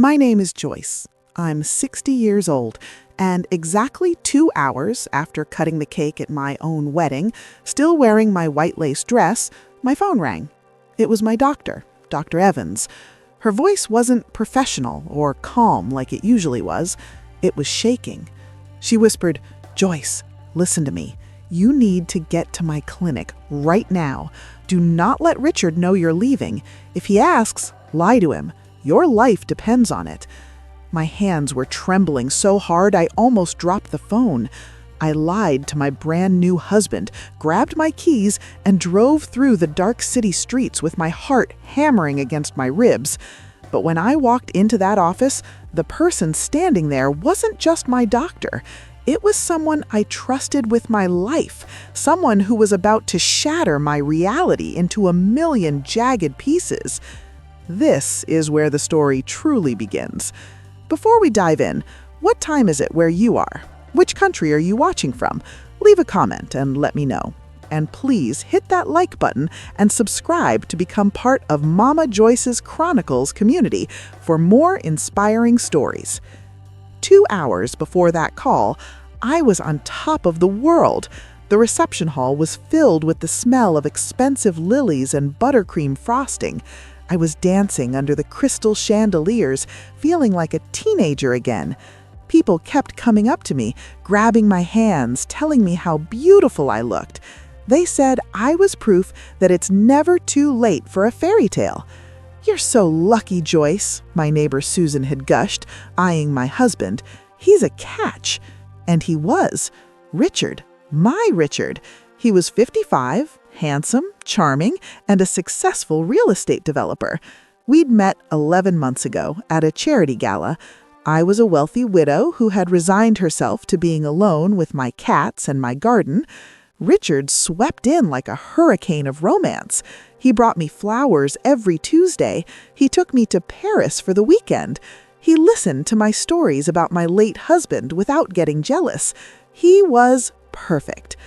My name is Joyce. I'm 60 years old, and exactly 2 hours after cutting the cake at my own wedding, still wearing my white lace dress, my phone rang. It was my doctor, Dr. Evans. Her voice wasn't professional or calm like it usually was. It was shaking. She whispered, "Joyce, listen to me. You need to get to my clinic right now. Do not let Richard know you're leaving. If he asks, lie to him. Your life depends on it." My hands were trembling so hard I almost dropped the phone. I lied to my brand new husband, grabbed my keys, and drove through the dark city streets with my heart hammering against my ribs. But when I walked into that office, the person standing there wasn't just my doctor. It was someone I trusted with my life, someone who was about to shatter my reality into a million jagged pieces. This is where the story truly begins. Before we dive in, what time is it where you are? Which country are you watching from? Leave a comment and let me know. And please hit that like button and subscribe to become part of Mama Joyce's Chronicles community for more inspiring stories. 2 hours before that call, I was on top of the world. The reception hall was filled with the smell of expensive lilies and buttercream frosting. I was dancing under the crystal chandeliers, feeling like a teenager again. People kept coming up to me, grabbing my hands, telling me how beautiful I looked. They said I was proof that it's never too late for a fairy tale. "You're so lucky, Joyce," my neighbor Susan had gushed, eyeing my husband. "He's a catch." And he was. Richard, my Richard. He was 55, handsome, charming, and a successful real estate developer. We'd met 11 months ago at a charity gala. I was a wealthy widow who had resigned herself to being alone with my cats and my garden. Richard swept in like a hurricane of romance. He brought me flowers every Tuesday. He took me to Paris for the weekend. He listened to my stories about my late husband without getting jealous. He was perfect.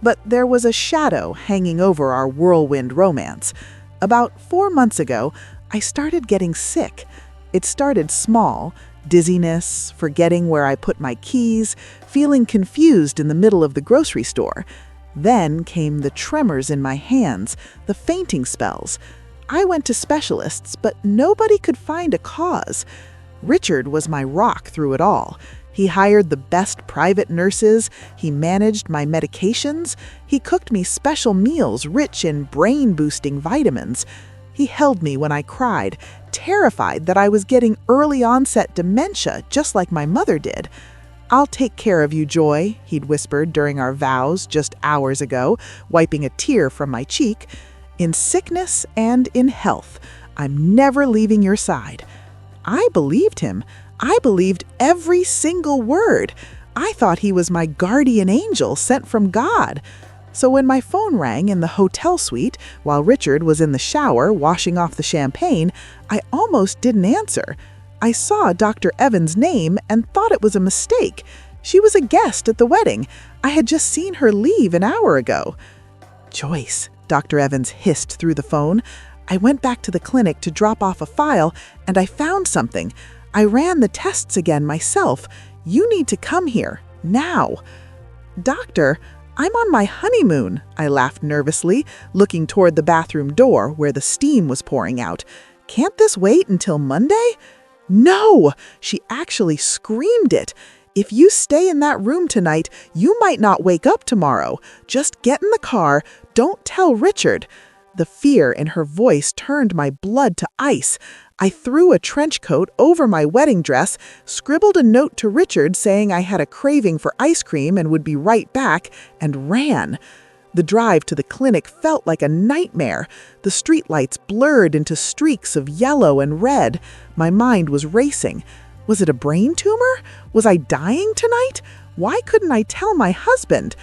But there was a shadow hanging over our whirlwind romance. About 4 months ago, I started getting sick. It started small, dizziness, forgetting where I put my keys, feeling confused in the middle of the grocery store. Then came the tremors in my hands, the fainting spells. I went to specialists, but nobody could find a cause. Richard was my rock through it all. He hired the best private nurses, he managed my medications, he cooked me special meals rich in brain-boosting vitamins. He held me when I cried, terrified that I was getting early-onset dementia just like my mother did. "I'll take care of you, Joy," he'd whispered during our vows just hours ago, wiping a tear from my cheek. "In sickness and in health, I'm never leaving your side." I believed him. I believed every single word. I thought he was my guardian angel sent from God. So when my phone rang in the hotel suite while Richard was in the shower washing off the champagne, I almost didn't answer. I saw Dr. Evans' name and thought it was a mistake. She was a guest at the wedding. I had just seen her leave an hour ago. "Joyce," Dr. Evans hissed through the phone. I went back to the clinic to drop off a file, and I found something. I ran the tests again myself. You need to come here, now. "Doctor, I'm on my honeymoon," I laughed nervously, looking toward the bathroom door where the steam was pouring out. "Can't this wait until Monday?" "No!" She actually screamed it. "If you stay in that room tonight, you might not wake up tomorrow. Just get in the car. Don't tell Richard." The fear in her voice turned my blood to ice. I threw a trench coat over my wedding dress, scribbled a note to Richard saying I had a craving for ice cream and would be right back, and ran. The drive to the clinic felt like a nightmare. The streetlights blurred into streaks of yellow and red. My mind was racing. Was it a brain tumor? Was I dying tonight? Why couldn't I tell my husband?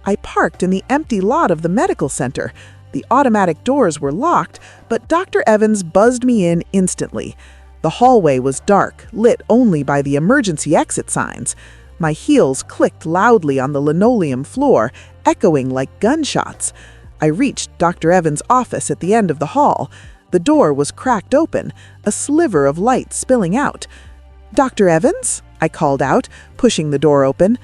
I parked in the empty lot of the medical center. The automatic doors were locked, but Dr. Evans buzzed me in instantly. The hallway was dark, lit only by the emergency exit signs. My heels clicked loudly on the linoleum floor, echoing like gunshots. I reached Dr. Evans' office at the end of the hall. The door was cracked open, a sliver of light spilling out. "Dr. Evans?" I called out, pushing the door open.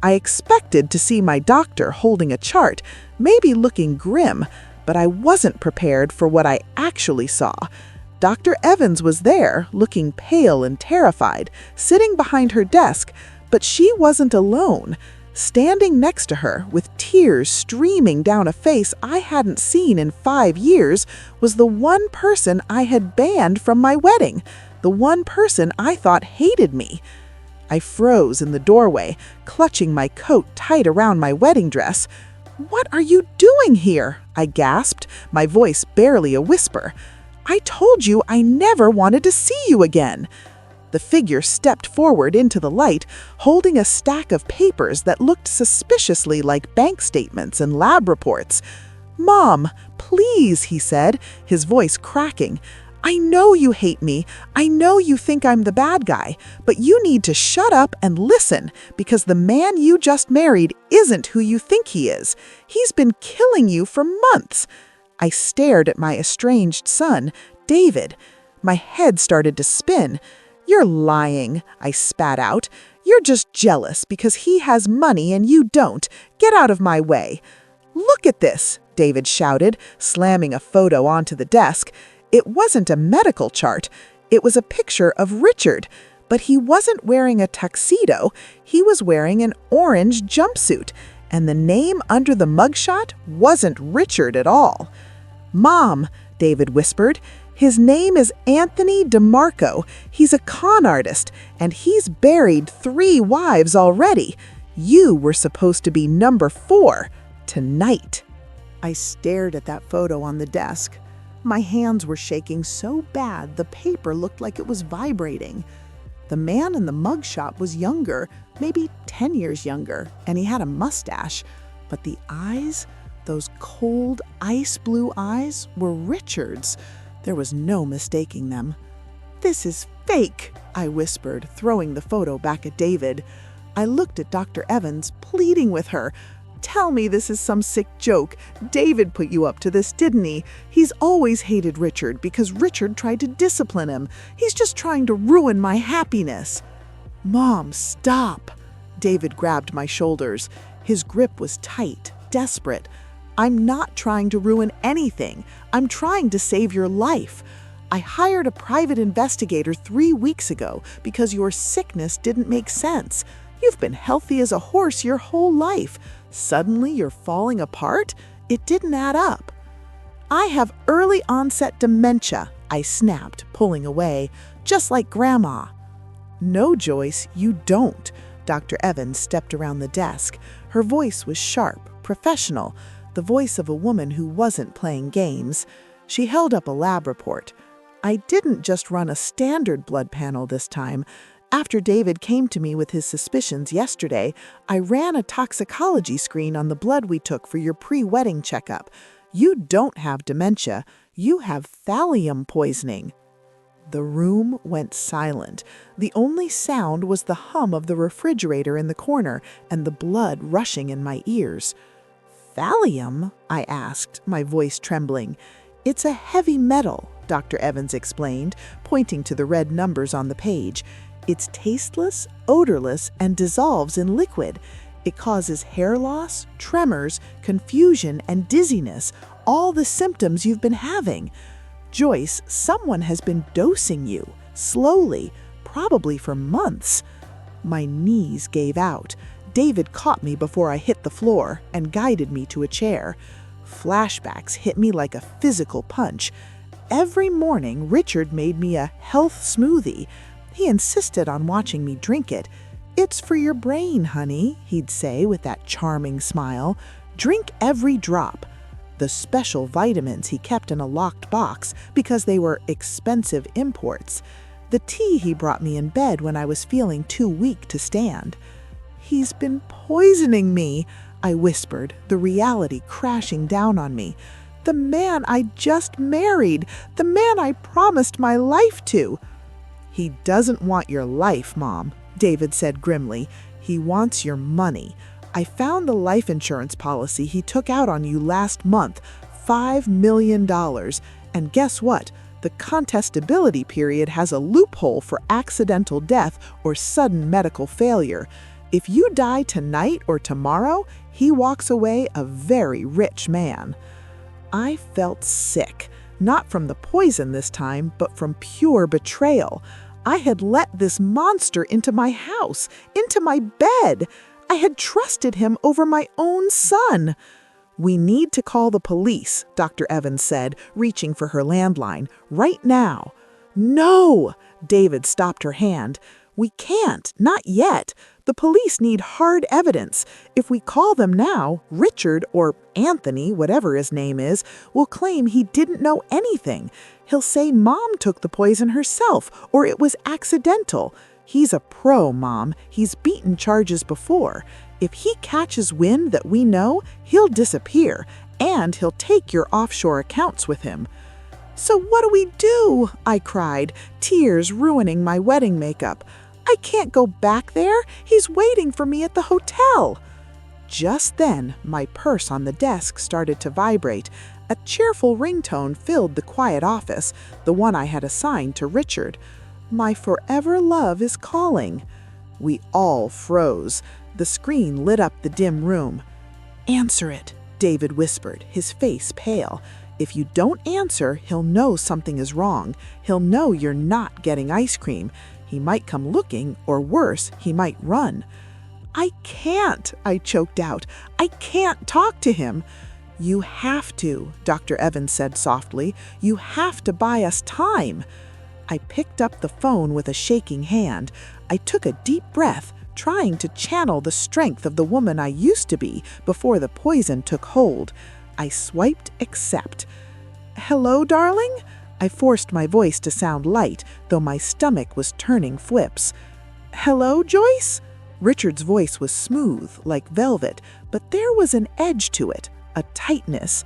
I expected to see my doctor holding a chart, maybe looking grim, but I wasn't prepared for what I actually saw. Dr. Evans was there, looking pale and terrified, sitting behind her desk, but she wasn't alone. Standing next to her, with tears streaming down a face I hadn't seen in 5 years, was the one person I had banned from my wedding, the one person I thought hated me. I froze in the doorway, clutching my coat tight around my wedding dress. "What are you doing here?" I gasped, my voice barely a whisper. "I told you I never wanted to see you again." The figure stepped forward into the light, holding a stack of papers that looked suspiciously like bank statements and lab reports. "Mom, please," he said, his voice cracking. "I know you hate me. I know you think I'm the bad guy, but you need to shut up and listen, because the man you just married isn't who you think he is. He's been killing you for months." I stared at my estranged son, David. My head started to spin. "You're lying," I spat out. "You're just jealous because he has money and you don't. Get out of my way." "Look at this," David shouted, slamming a photo onto the desk. It wasn't a medical chart. It was a picture of Richard, but he wasn't wearing a tuxedo. He was wearing an orange jumpsuit, and the name under the mugshot wasn't Richard at all. "Mom," David whispered, "his name is Anthony DeMarco. He's a con artist, and he's buried 3 wives already. You were supposed to be number 4 tonight." I stared at that photo on the desk. My hands were shaking so bad the paper looked like it was vibrating. The man in the mugshot was younger, maybe 10 years younger, and he had a mustache. But the eyes, those cold, ice blue eyes, were Richard's. There was no mistaking them. "This is fake," I whispered, throwing the photo back at David. I looked at Dr. Evans, pleading with her. "Tell me this is some sick joke. David put you up to this, didn't he? He's always hated Richard because Richard tried to discipline him. He's just trying to ruin my happiness." "Mom, stop." David grabbed my shoulders. His grip was tight, desperate. "I'm not trying to ruin anything. I'm trying to save your life. I hired a private investigator 3 weeks ago because your sickness didn't make sense. You've been healthy as a horse your whole life. Suddenly you're falling apart? It didn't add up." "I have early onset dementia," I snapped, pulling away, "just like Grandma." "No, Joyce, you don't." Dr. Evans stepped around the desk. Her voice was sharp, professional, the voice of a woman who wasn't playing games. She held up a lab report. "I didn't just run a standard blood panel this time. After David came to me with his suspicions yesterday, I ran a toxicology screen on the blood we took for your pre-wedding checkup. You don't have dementia. You have thallium poisoning." The room went silent. The only sound was the hum of the refrigerator in the corner and the blood rushing in my ears. "Thallium?" I asked, my voice trembling. "It's a heavy metal," Dr. Evans explained, pointing to the red numbers on the page. "It's tasteless, odorless, and dissolves in liquid. It causes hair loss, tremors, confusion, and dizziness, all the symptoms you've been having. Joyce, someone has been dosing you, slowly, probably for months." My knees gave out. David caught me before I hit the floor and guided me to a chair. Flashbacks hit me like a physical punch. Every morning, Richard made me a health smoothie. He insisted on watching me drink it. "It's for your brain, honey," he'd say with that charming smile. "Drink every drop." The special vitamins he kept in a locked box because they were expensive imports. The tea he brought me in bed when I was feeling too weak to stand. "He's been poisoning me," I whispered, the reality crashing down on me. "The man I just married, the man I promised my life to." "He doesn't want your life, Mom," David said grimly. "He wants your money. I found the life insurance policy he took out on you last month, $5 million, And guess what? The contestability period has a loophole for accidental death or sudden medical failure. If you die tonight or tomorrow, he walks away a very rich man. I felt sick, not from the poison this time, but from pure betrayal. I had let this monster into my house, into my bed. I had trusted him over my own son. "We need to call the police," Dr. Evans said, reaching for her landline. "Right now." "No!" David stopped her hand. "We can't, not yet. The police need hard evidence. If we call them now, Richard, or Anthony, whatever his name is, will claim he didn't know anything. He'll say Mom took the poison herself, or it was accidental. He's a pro, Mom. He's beaten charges before. If he catches wind that we know, he'll disappear, and he'll take your offshore accounts with him." "So what do we do?" I cried, tears ruining my wedding makeup. "I can't go back there. He's waiting for me at the hotel." Just then, my purse on the desk started to vibrate. A cheerful ringtone filled the quiet office, the one I had assigned to Richard. "My forever love is calling." We all froze. The screen lit up the dim room. "Answer it," David whispered, his face pale. "If you don't answer, he'll know something is wrong. He'll know you're not getting ice cream. He might come looking, or worse, he might run." "I can't," I choked out. "I can't talk to him." "You have to," Dr. Evans said softly. "You have to buy us time." I picked up the phone with a shaking hand. I took a deep breath, trying to channel the strength of the woman I used to be before the poison took hold. I swiped accept. "Hello, darling?" I forced my voice to sound light, though my stomach was turning flips. "Hello, Joyce?" Richard's voice was smooth, like velvet, but there was an edge to it, a tightness.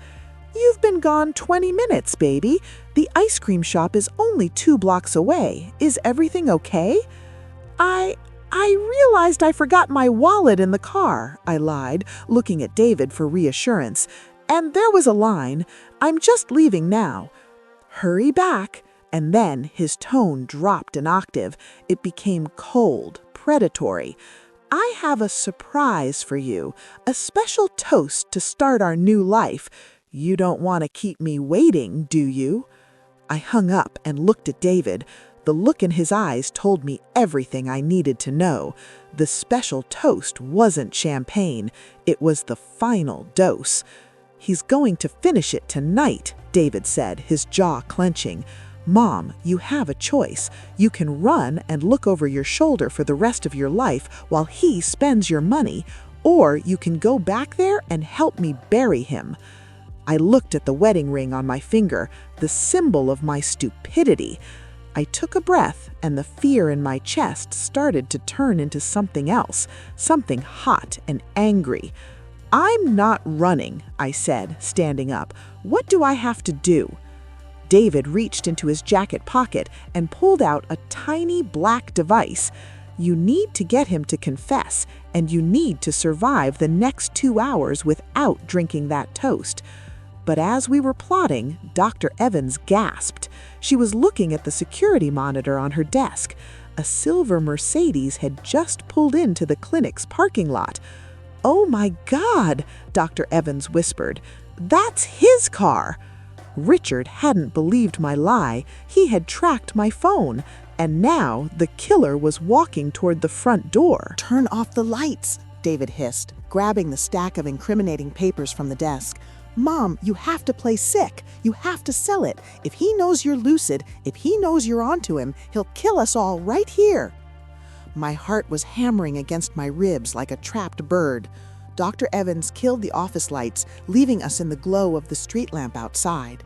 "You've been gone 20 minutes, baby. The ice cream shop is only 2 blocks away. Is everything okay?" I realized I forgot my wallet in the car," I lied, looking at David for reassurance. "And there was a line. I'm just leaving now." "Hurry back." And then his tone dropped an octave. It became cold, predatory. "I have a surprise for you, a special toast to start our new life. You don't want to keep me waiting, do you?" I hung up and looked at David. The look in his eyes told me everything I needed to know. The special toast wasn't champagne. It was the final dose. "He's going to finish it tonight," David said, his jaw clenching. "Mom, you have a choice. You can run and look over your shoulder for the rest of your life while he spends your money, or you can go back there and help me bury him." I looked at the wedding ring on my finger, the symbol of my stupidity. I took a breath, and the fear in my chest started to turn into something else, something hot and angry. "I'm not running," I said, standing up. "What do I have to do?" David reached into his jacket pocket and pulled out a tiny black device. "You need to get him to confess, and you need to survive the next 2 hours without drinking that toast." But as we were plotting, Dr. Evans gasped. She was looking at the security monitor on her desk. A silver Mercedes had just pulled into the clinic's parking lot. "Oh my God," Dr. Evans whispered. "That's his car." Richard hadn't believed my lie. He had tracked my phone. And now the killer was walking toward the front door. "Turn off the lights," David hissed, grabbing the stack of incriminating papers from the desk. "Mom, you have to play sick. You have to sell it. If he knows you're lucid, if he knows you're onto him, he'll kill us all right here." My heart was hammering against my ribs like a trapped bird. Dr. Evans killed the office lights, leaving us in the glow of the street lamp outside.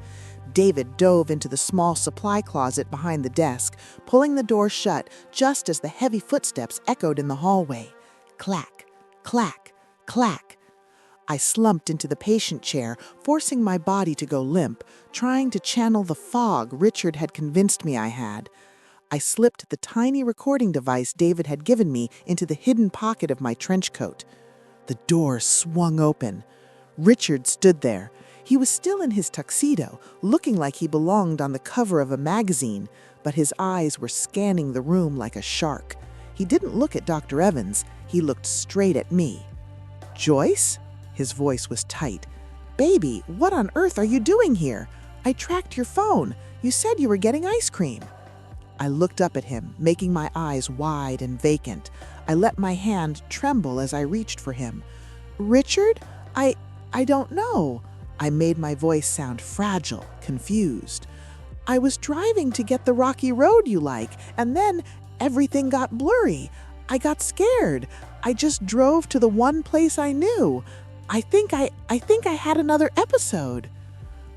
David dove into the small supply closet behind the desk, pulling the door shut just as the heavy footsteps echoed in the hallway. Clack, clack, clack. I slumped into the patient chair, forcing my body to go limp, trying to channel the fog Richard had convinced me I had. I slipped the tiny recording device David had given me into the hidden pocket of my trench coat. The door swung open. Richard stood there. He was still in his tuxedo, looking like he belonged on the cover of a magazine, but his eyes were scanning the room like a shark. He didn't look at Dr. Evans, he looked straight at me. "Joyce?" His voice was tight. "Baby, what on earth are you doing here? I tracked your phone. You said you were getting ice cream." I looked up at him, making my eyes wide and vacant. I let my hand tremble as I reached for him. "Richard? I don't know." I made my voice sound fragile, confused. "I was driving to get the rocky road you like, and then everything got blurry. I got scared. I just drove to the one place I knew. I think I had another episode."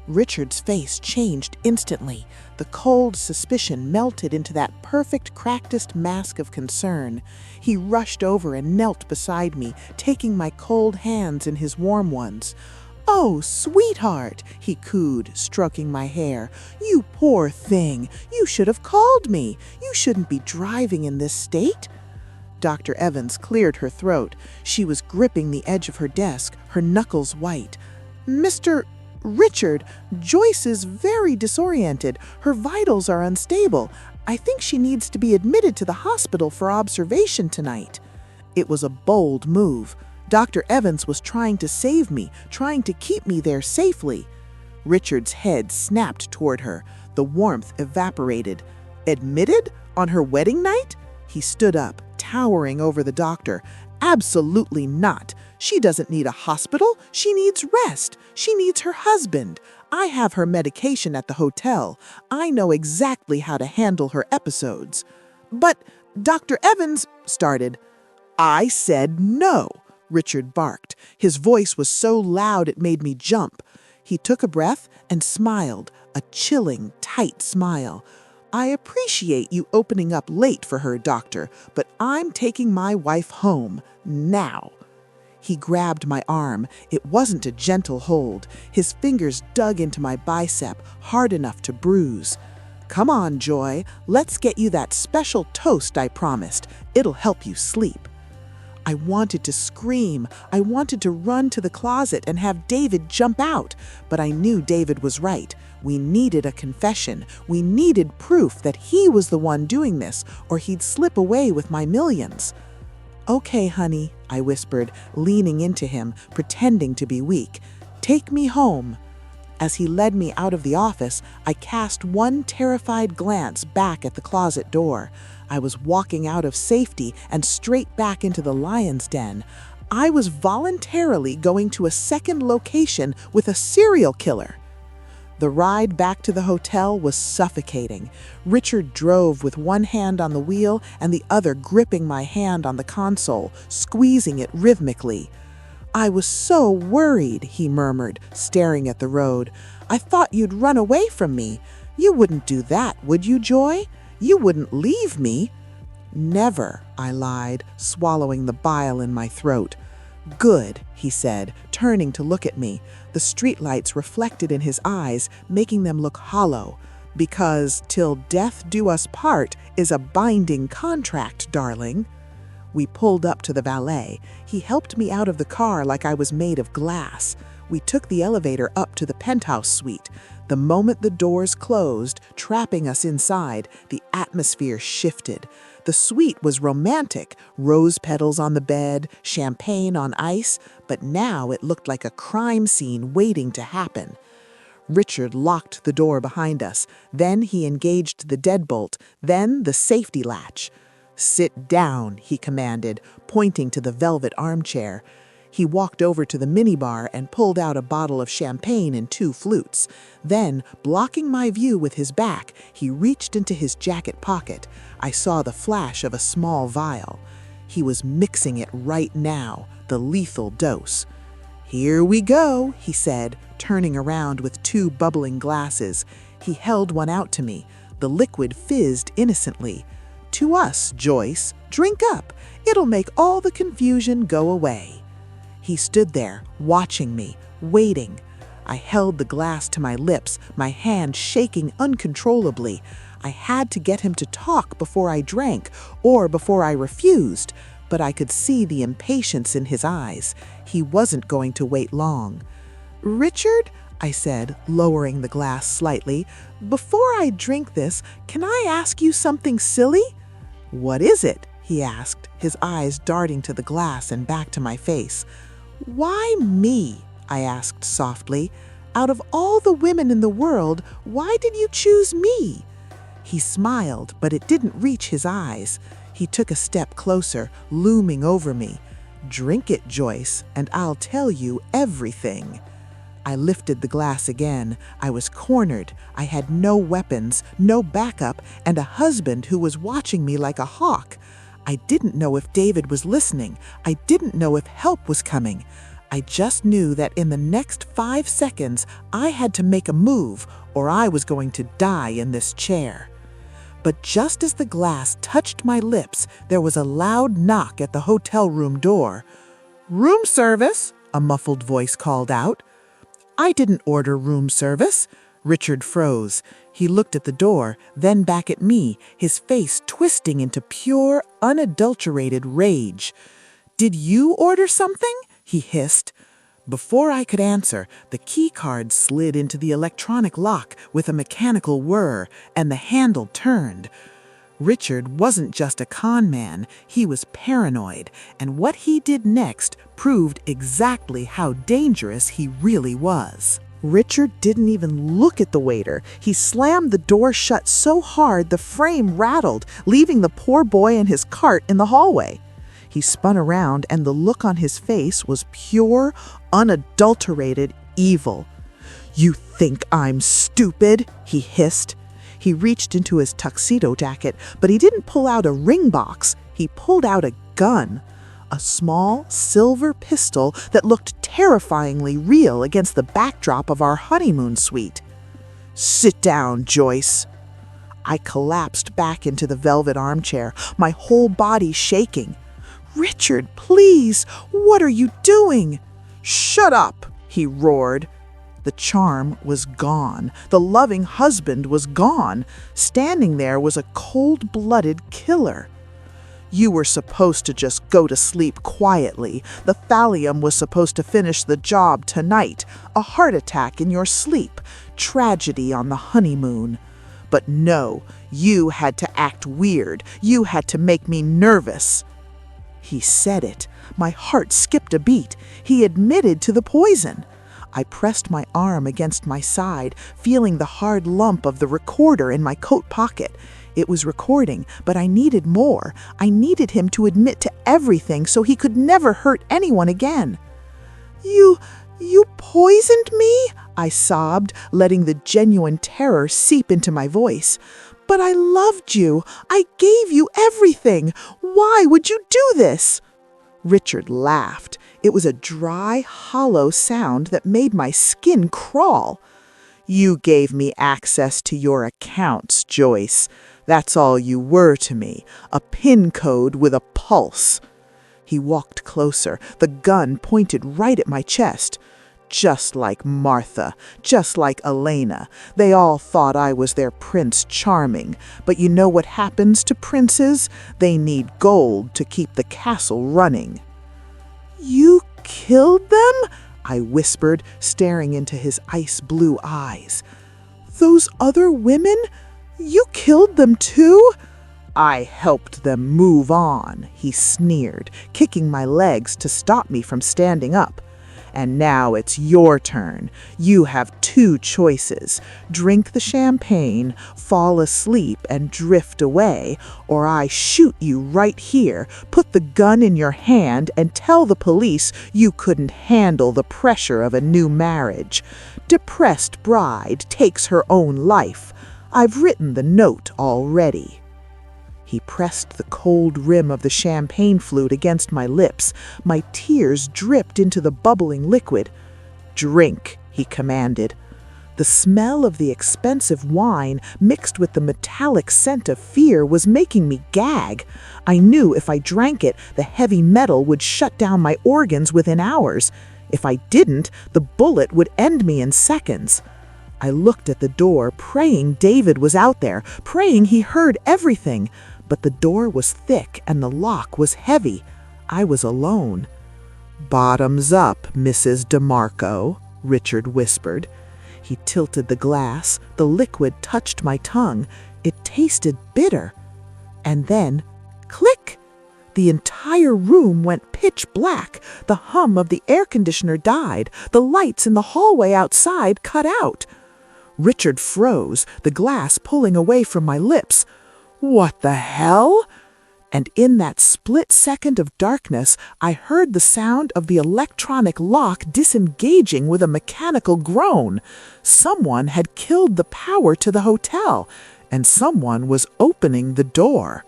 Richard's face changed instantly. The cold suspicion melted into that perfect practiced mask of concern. He rushed over and knelt beside me, taking my cold hands in his warm ones. "Oh, sweetheart," he cooed, stroking my hair. "You poor thing. You should have called me. You shouldn't be driving in this state." Dr. Evans cleared her throat. She was gripping the edge of her desk, her knuckles white. "Mr. Richard, Joyce is very disoriented. Her vitals are unstable. I think she needs to be admitted to the hospital for observation tonight." It was a bold move. Dr. Evans was trying to save me, trying to keep me there safely. Richard's head snapped toward her. The warmth evaporated. "Admitted? On her wedding night?" He stood up, towering over the doctor. "Absolutely not. She doesn't need a hospital. She needs rest. She needs her husband. I have her medication at the hotel. I know exactly how to handle her episodes." "But Dr. Evans started. "I said no," Richard barked. His voice was so loud it made me jump. He took a breath and smiled, a chilling, tight smile. "I appreciate you opening up late for her, doctor, but I'm taking my wife home, now." He grabbed my arm. It wasn't a gentle hold. His fingers dug into my bicep, hard enough to bruise. "Come on, Joy. Let's get you that special toast I promised. It'll help you sleep." I wanted to scream. I wanted to run to the closet and have David jump out. But I knew David was right. We needed a confession. We needed proof that he was the one doing this, or he'd slip away with my millions. "Okay, honey," I whispered, leaning into him, pretending to be weak. "Take me home." As he led me out of the office, I cast one terrified glance back at the closet door. I was walking out of safety and straight back into the lion's den. I was voluntarily going to a second location with a serial killer. The ride back to the hotel was suffocating. Richard drove with one hand on the wheel and the other gripping my hand on the console, squeezing it rhythmically. "I was so worried," he murmured, staring at the road. "I thought you'd run away from me. You wouldn't do that, would you, Joy? You wouldn't leave me." "Never," I lied, swallowing the bile in my throat. "Good," he said, turning to look at me. The streetlights reflected in his eyes, making them look hollow. "Because 'till death do us part' is a binding contract, darling." We pulled up to the valet. He helped me out of the car like I was made of glass. We took the elevator up to the penthouse suite. The moment the doors closed, trapping us inside, the atmosphere shifted. The suite was romantic, rose petals on the bed, champagne on ice, but now it looked like a crime scene waiting to happen. Richard locked the door behind us. Then he engaged the deadbolt, then the safety latch. "Sit down," he commanded, pointing to the velvet armchair. He walked over to the minibar and pulled out a bottle of champagne and 2 flutes. Then, blocking my view with his back, he reached into his jacket pocket. I saw the flash of a small vial. He was mixing it right now, the lethal dose. "Here we go," he said, turning around with 2 bubbling glasses. He held one out to me. The liquid fizzed innocently. "To us, Joyce. Drink up. It'll make all the confusion go away." He stood there, watching me, waiting. I held the glass to my lips, my hand shaking uncontrollably. I had to get him to talk before I drank, or before I refused, but I could see the impatience in his eyes. He wasn't going to wait long. "Richard, I said, lowering the glass slightly. "Before I drink this, can I ask you something silly?" "What is it?" he asked, his eyes darting to the glass and back to my face. "Why me?" I asked softly. "Out of all the women in the world, why did you choose me?" He smiled, but it didn't reach his eyes. He took a step closer, looming over me. "Drink it, Joyce, and I'll tell you everything." I lifted the glass again. I was cornered. I had no weapons, no backup, and a husband who was watching me like a hawk. I didn't know if David was listening. I didn't know if help was coming. I just knew that in the next 5 seconds, I had to make a move, or I was going to die in this chair. But just as the glass touched my lips, there was a loud knock at the hotel room door. "Room service," a muffled voice called out. "I didn't order room service." Richard froze. He looked at the door, then back at me, his face twisting into pure, unadulterated rage. "Did you order something?" he hissed. Before I could answer, the key card slid into the electronic lock with a mechanical whir, and the handle turned. Richard wasn't just a con man, he was paranoid, and what he did next proved exactly how dangerous he really was. Richard didn't even look at the waiter. He slammed the door shut so hard the frame rattled, leaving the poor boy and his cart in the hallway. He spun around, and the look on his face was pure, unadulterated evil. "You think I'm stupid?" he hissed. He reached into his tuxedo jacket, but he didn't pull out a ring box. He pulled out a gun. A small, silver pistol that looked terrifyingly real against the backdrop of our honeymoon suite. "Sit down, Joyce." I collapsed back into the velvet armchair, my whole body shaking. "Richard, please, what are you doing?" "Shut up," he roared. The charm was gone. The loving husband was gone. Standing there was a cold-blooded killer. "You were supposed to just go to sleep quietly. The thallium was supposed to finish the job tonight. A heart attack in your sleep. Tragedy on the honeymoon. But no, you had to act weird. You had to make me nervous." He said it. My heart skipped a beat. He admitted to the poison. I pressed my arm against my side, feeling the hard lump of the recorder in my coat pocket. It was recording, but I needed more. I needed him to admit to everything so he could never hurt anyone again. You poisoned me?" I sobbed, letting the genuine terror seep into my voice. "But I loved you. I gave you everything. Why would you do this?" Richard laughed. It was a dry, hollow sound that made my skin crawl. "You gave me access to your accounts, Joyce. That's all you were to me, a PIN code with a pulse." He walked closer, the gun pointed right at my chest. "Just like Martha, just like Elena. They all thought I was their Prince Charming. But you know what happens to princes? They need gold to keep the castle running." "You killed them?" I whispered, staring into his ice-blue eyes. "Those other women? You killed them too?" "I helped them move on," he sneered, kicking my legs to stop me from standing up. "And now it's your turn. You have 2 choices. Drink the champagne, fall asleep, and drift away, or I shoot you right here, put the gun in your hand, and tell the police you couldn't handle the pressure of a new marriage. Depressed bride takes her own life. I've written the note already." He pressed the cold rim of the champagne flute against my lips. My tears dripped into the bubbling liquid. "Drink," he commanded. The smell of the expensive wine mixed with the metallic scent of fear was making me gag. I knew if I drank it, the heavy metal would shut down my organs within hours. If I didn't, the bullet would end me in seconds. I looked at the door, praying David was out there, praying he heard everything. But the door was thick and the lock was heavy. I was alone. "Bottoms up, Mrs. DeMarco," Richard whispered. He tilted the glass. The liquid touched my tongue. It tasted bitter. And then, click! The entire room went pitch black. The hum of the air conditioner died. The lights in the hallway outside cut out. Richard froze, the glass pulling away from my lips. What the hell? And in that split second of darkness, I heard the sound of the electronic lock disengaging with a mechanical groan. Someone had killed the power to the hotel, and someone was opening the door.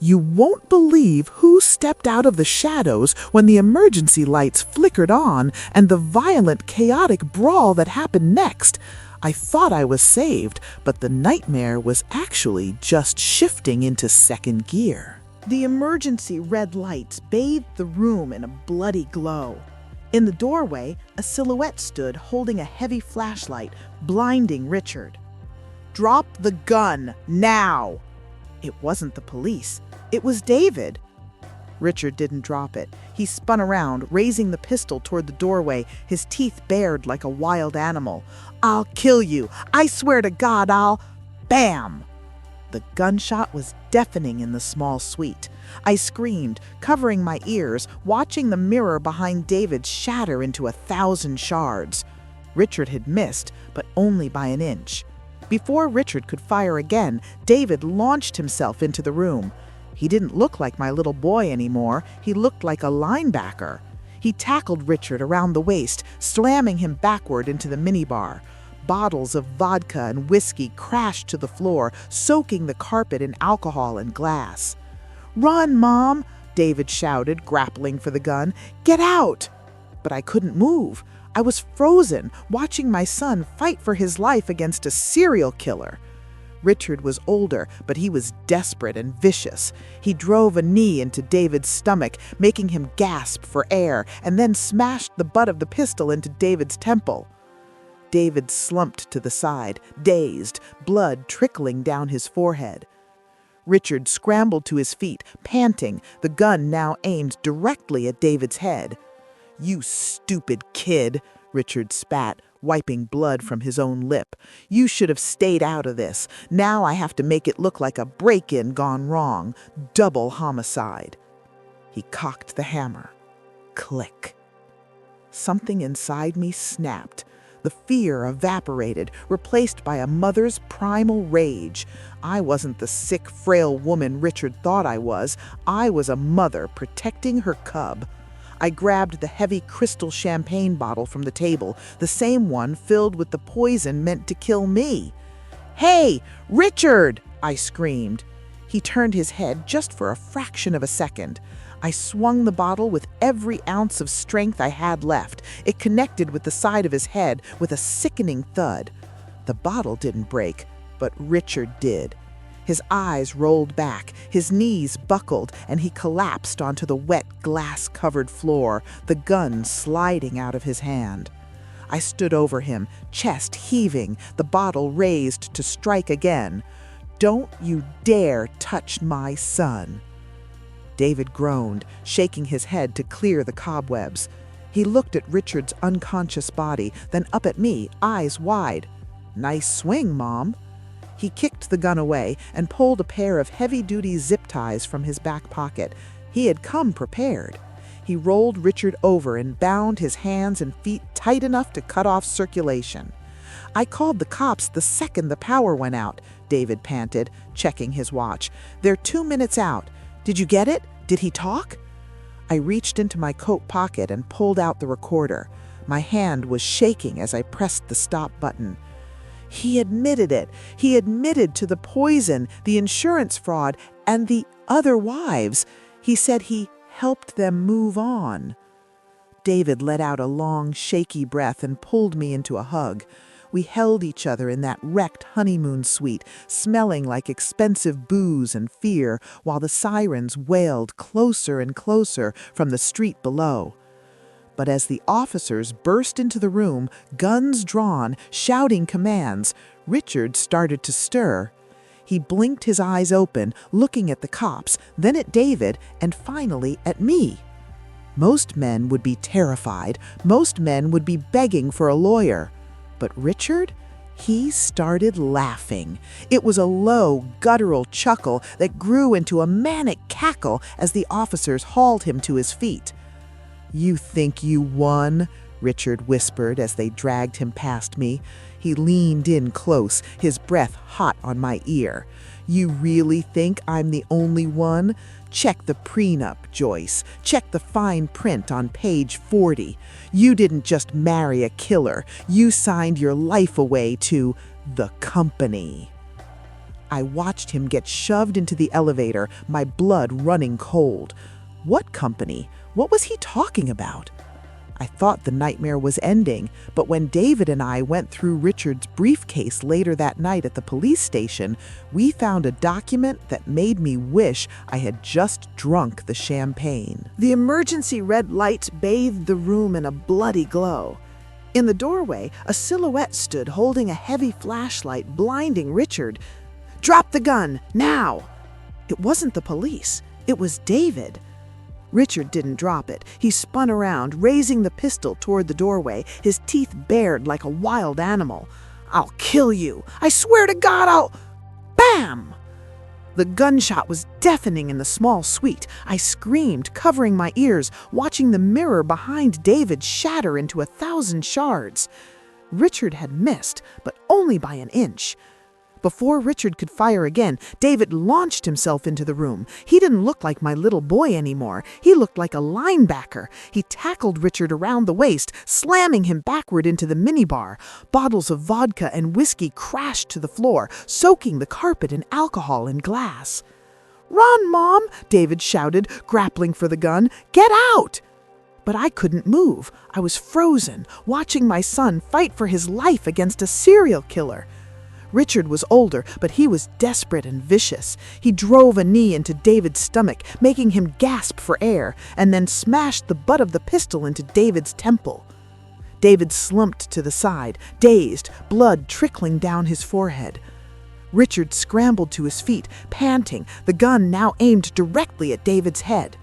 You won't believe who stepped out of the shadows when the emergency lights flickered on and the violent, chaotic brawl that happened next. I thought I was saved, but the nightmare was actually just shifting into second gear. The emergency red lights bathed the room in a bloody glow. In the doorway, a silhouette stood holding a heavy flashlight, blinding Richard. "Drop the gun, now!" It wasn't the police. It was David. Richard didn't drop it. He spun around, raising the pistol toward the doorway, his teeth bared like a wild animal. "I'll kill you. I swear to God I'll—" Bam! The gunshot was deafening in the small suite. I screamed, covering my ears, watching the mirror behind David shatter into 1,000 shards. Richard had missed, but only by an inch. Before Richard could fire again, David launched himself into the room. He didn't look like my little boy anymore. He looked like a linebacker. He tackled Richard around the waist, slamming him backward into the minibar. Bottles of vodka and whiskey crashed to the floor, soaking the carpet in alcohol and glass. "Run, Mom!" David shouted, grappling for the gun. "Get out!" But I couldn't move. I was frozen, watching my son fight for his life against a serial killer. Richard was older, but he was desperate and vicious. He drove a knee into David's stomach, making him gasp for air, and then smashed the butt of the pistol into David's temple. David slumped to the side, dazed, blood trickling down his forehead. Richard scrambled to his feet, panting, the gun now aimed directly at David's head. "You stupid kid," Richard spat, wiping blood from his own lip. "You should have stayed out of this. Now I have to make it look like a break-in gone wrong. Double homicide." He cocked the hammer. Click. Something inside me snapped. The fear evaporated, replaced by a mother's primal rage. I wasn't the sick, frail woman Richard thought I was. I was a mother protecting her cub. I grabbed the heavy crystal champagne bottle from the table, the same one filled with the poison meant to kill me. "Hey, Richard!" I screamed. He turned his head just for a fraction of a second. I swung the bottle with every ounce of strength I had left. It connected with the side of his head with a sickening thud. The bottle didn't break, but Richard did. His eyes rolled back, his knees buckled, and he collapsed onto the wet, glass-covered floor, the gun sliding out of his hand. I stood over him, chest heaving, the bottle raised to strike again. "Don't you dare touch my son." David groaned, shaking his head to clear the cobwebs. He looked at Richard's unconscious body, then up at me, eyes wide. "Nice swing, Mom." He kicked the gun away and pulled a pair of heavy-duty zip ties from his back pocket. He had come prepared. He rolled Richard over and bound his hands and feet tight enough to cut off circulation. "I called the cops the second the power went out," David panted, checking his watch. "They're 2 minutes out. Did you get it? Did he talk?" I reached into my coat pocket and pulled out the recorder. My hand was shaking as I pressed the stop button. He admitted it. He admitted to the poison, the insurance fraud, and the other wives. He said he helped them move on. David let out a long, shaky breath and pulled me into a hug. We held each other in that wrecked honeymoon suite, smelling like expensive booze and fear, while the sirens wailed closer and closer from the street below. But as the officers burst into the room, guns drawn, shouting commands, Richard started to stir. He blinked his eyes open, looking at the cops, then at David, and finally at me. Most men would be terrified. Most men would be begging for a lawyer. But Richard, he started laughing. It was a low, guttural chuckle that grew into a manic cackle as the officers hauled him to his feet. "You think you won?" Richard whispered as they dragged him past me. He leaned in close, his breath hot on my ear. "You really think I'm the only one? Check the prenup, Joyce. Check the fine print on page 40. You didn't just marry a killer. You signed your life away to the company." I watched him get shoved into the elevator, my blood running cold. What company? What was he talking about? I thought the nightmare was ending, but when David and I went through Richard's briefcase later that night at the police station, we found a document that made me wish I had just drunk the champagne. The emergency red lights bathed the room in a bloody glow. In the doorway, a silhouette stood holding a heavy flashlight, blinding Richard. "Drop the gun, now!" It wasn't the police. It was David. Richard didn't drop it. He spun around, raising the pistol toward the doorway, his teeth bared like a wild animal. "I'll kill you! I swear to God I'll—" Bam! The gunshot was deafening in the small suite. I screamed, covering my ears, watching the mirror behind David shatter into 1,000 shards. Richard had missed, but only by an inch. Before Richard could fire again, David launched himself into the room. He didn't look like my little boy anymore. He looked like a linebacker. He tackled Richard around the waist, slamming him backward into the minibar. Bottles of vodka and whiskey crashed to the floor, soaking the carpet in alcohol and glass. "Run, Mom!" David shouted, grappling for the gun. "Get out!" But I couldn't move. I was frozen, watching my son fight for his life against a serial killer. Richard was older, but he was desperate and vicious. He drove a knee into David's stomach, making him gasp for air, and then smashed the butt of the pistol into David's temple. David slumped to the side, dazed, blood trickling down his forehead. Richard scrambled to his feet, panting, the gun now aimed directly at David's head.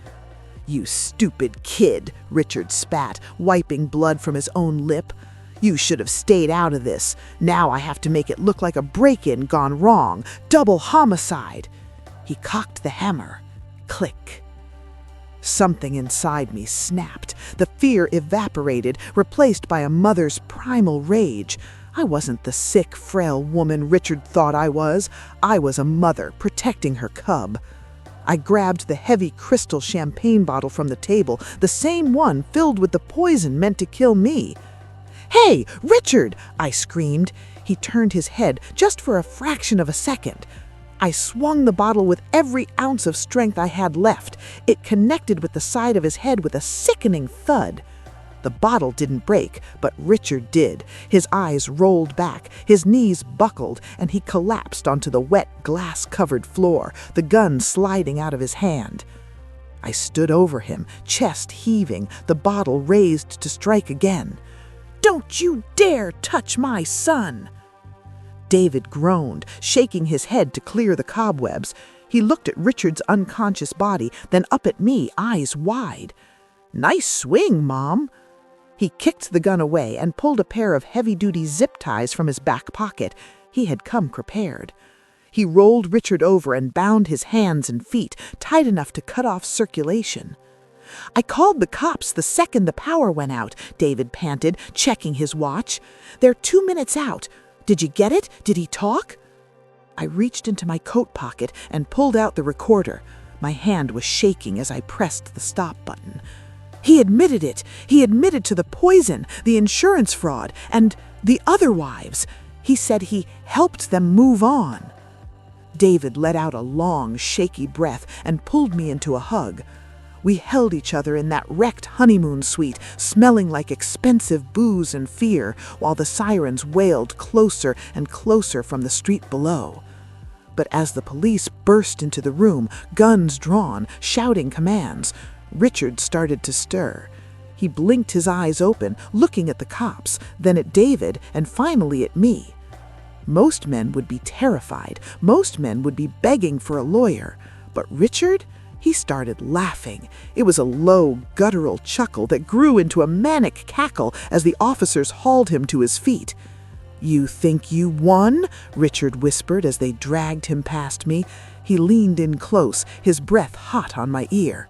"You stupid kid," Richard spat, wiping blood from his own lip. "You should have stayed out of this. Now I have to make it look like a break-in gone wrong. Double homicide." He cocked the hammer. Click. Something inside me snapped. The fear evaporated, replaced by a mother's primal rage. I wasn't the sick, frail woman Richard thought I was. I was a mother protecting her cub. I grabbed the heavy crystal champagne bottle from the table, the same one filled with the poison meant to kill me. "Hey, Richard!" I screamed. He turned his head just for a fraction of a second. I swung the bottle with every ounce of strength I had left. It connected with the side of his head with a sickening thud. The bottle didn't break, but Richard did. His eyes rolled back, his knees buckled, and he collapsed onto the wet, glass-covered floor, the gun sliding out of his hand. I stood over him, chest heaving, the bottle raised to strike again. "Don't you dare touch my son!" David groaned, shaking his head to clear the cobwebs. He looked at Richard's unconscious body, then up at me, eyes wide. "Nice swing, Mom." He kicked the gun away and pulled a pair of heavy-duty zip ties from his back pocket. He had come prepared. He rolled Richard over and bound his hands and feet, tight enough to cut off circulation. "I called the cops the second the power went out," David panted, checking his watch. "They're 2 minutes out. Did you get it? Did he talk?" I reached into my coat pocket and pulled out the recorder. My hand was shaking as I pressed the stop button. He admitted it. He admitted to the poison, the insurance fraud, and the other wives. He said he helped them move on. David let out a long, shaky breath and pulled me into a hug. We held each other in that wrecked honeymoon suite, smelling like expensive booze and fear, while the sirens wailed closer and closer from the street below. But as the police burst into the room, guns drawn, shouting commands, Richard started to stir. He blinked his eyes open, looking at the cops, then at David, and finally at me. Most men would be terrified. Most men would be begging for a lawyer. But Richard? He started laughing. It was a low, guttural chuckle that grew into a manic cackle as the officers hauled him to his feet. "You think you won?" Richard whispered as they dragged him past me. He leaned in close, his breath hot on my ear.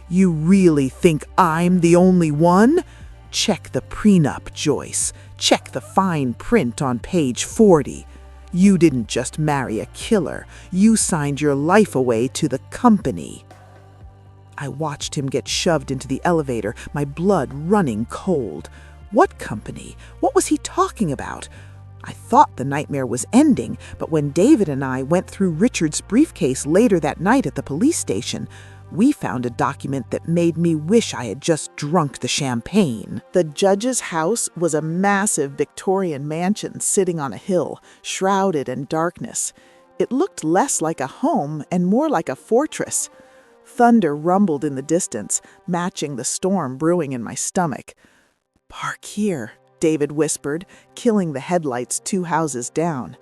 "You really think I'm the only one? Check the prenup, Joyce. Check the fine print on page 40. You didn't just marry a killer. You signed your life away to the company." I watched him get shoved into the elevator, my blood running cold. What company? What was he talking about? I thought the nightmare was ending, but when David and I went through Richard's briefcase later that night at the police station, we found a document that made me wish I had just drunk the champagne. The judge's house was a massive Victorian mansion sitting on a hill, shrouded in darkness. It looked less like a home and more like a fortress. Thunder rumbled in the distance, matching the storm brewing in my stomach. "Park here," David whispered, killing the headlights 2 houses down.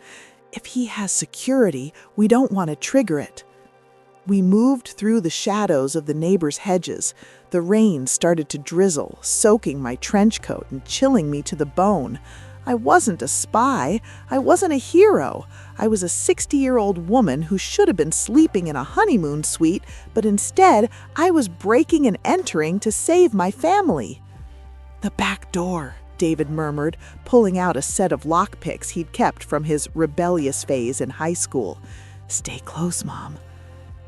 "If he has security, we don't want to trigger it." We moved through the shadows of the neighbors' hedges. The rain started to drizzle, soaking my trench coat and chilling me to the bone. I wasn't a spy. I wasn't a hero. I was a 60-year-old woman who should have been sleeping in a honeymoon suite, but instead I was breaking and entering to save my family. "The back door," David murmured, pulling out a set of lockpicks he'd kept from his rebellious phase in high school. "Stay close, Mom."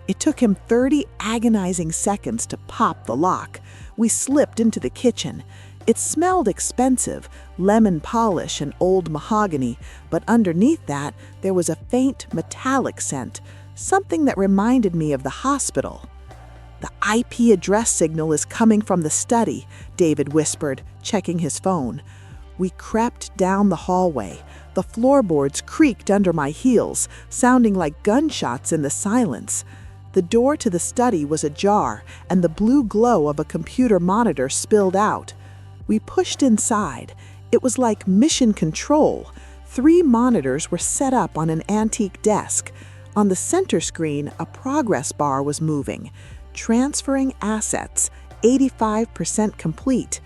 It took him 30 agonizing seconds to pop the lock. We slipped into the kitchen. It smelled expensive, lemon polish and old mahogany, but underneath that there was a faint metallic scent, something that reminded me of the hospital. "The IP address signal is coming from the study," David whispered, checking his phone. We crept down the hallway. The floorboards creaked under my heels, sounding like gunshots in the silence. The door to the study was ajar, and the blue glow of a computer monitor spilled out. We pushed inside. It was like mission control. 3 monitors were set up on an antique desk. On the center screen, a progress bar was moving. Transferring assets, 85% complete.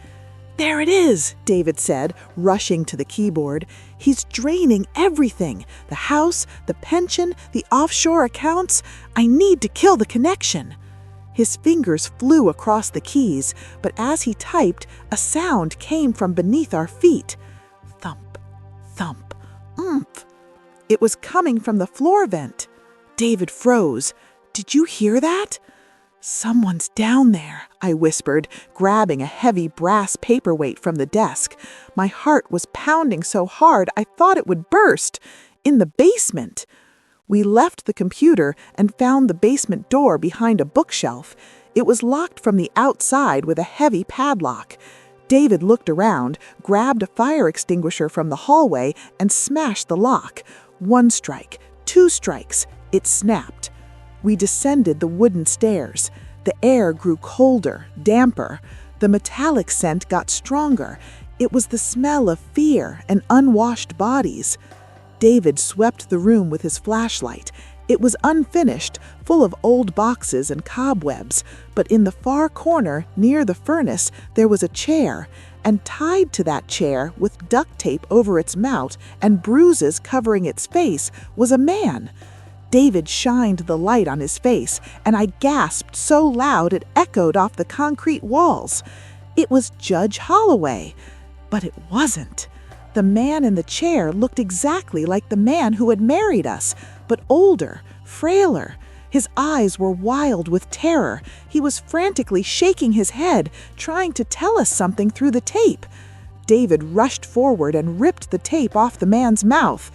"There it is," David said, rushing to the keyboard. "He's draining everything. The house, the pension, the offshore accounts. I need to kill the connection." His fingers flew across the keys, but as he typed, a sound came from beneath our feet. Thump, thump, oomph. It was coming from the floor vent. David froze. "Did you hear that?" "Someone's down there," I whispered, grabbing a heavy brass paperweight from the desk. My heart was pounding so hard I thought it would burst. In the basement. We left the computer and found the basement door behind a bookshelf. It was locked from the outside with a heavy padlock. David looked around, grabbed a fire extinguisher from the hallway, and smashed the lock. 1 strike, 2 strikes. It snapped. We descended the wooden stairs. The air grew colder, damper. The metallic scent got stronger. It was the smell of fear and unwashed bodies. David swept the room with his flashlight. It was unfinished, full of old boxes and cobwebs, but in the far corner, near the furnace, there was a chair, and tied to that chair, with duct tape over its mouth and bruises covering its face, was a man. David shined the light on his face, and I gasped so loud it echoed off the concrete walls. It was Judge Holloway. But it wasn't. The man in the chair looked exactly like the man who had married us, but older, frailer. His eyes were wild with terror. He was frantically shaking his head, trying to tell us something through the tape. David rushed forward and ripped the tape off the man's mouth.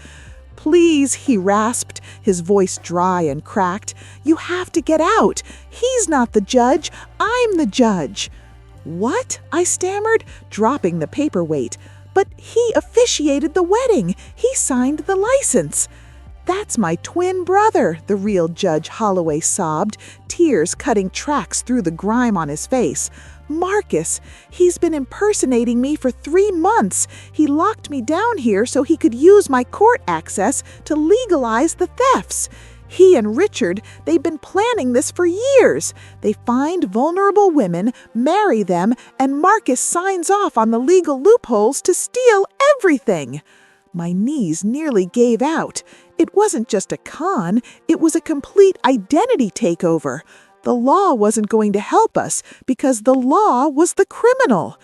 "Please," he rasped, his voice dry and cracked. "You have to get out. He's not the judge. I'm the judge." "What?" I stammered, dropping the paperweight. "But he officiated the wedding. He signed the license." "That's my twin brother," the real Judge Holloway sobbed, tears cutting tracks through the grime on his face. "Marcus, he's been impersonating me for 3 months. He locked me down here so he could use my court access to legalize the thefts. He and Richard, they've been planning this for years. They find vulnerable women, marry them, and Marcus signs off on the legal loopholes to steal everything." My knees nearly gave out. It wasn't just a con, it was a complete identity takeover. The law wasn't going to help us because the law was the criminal.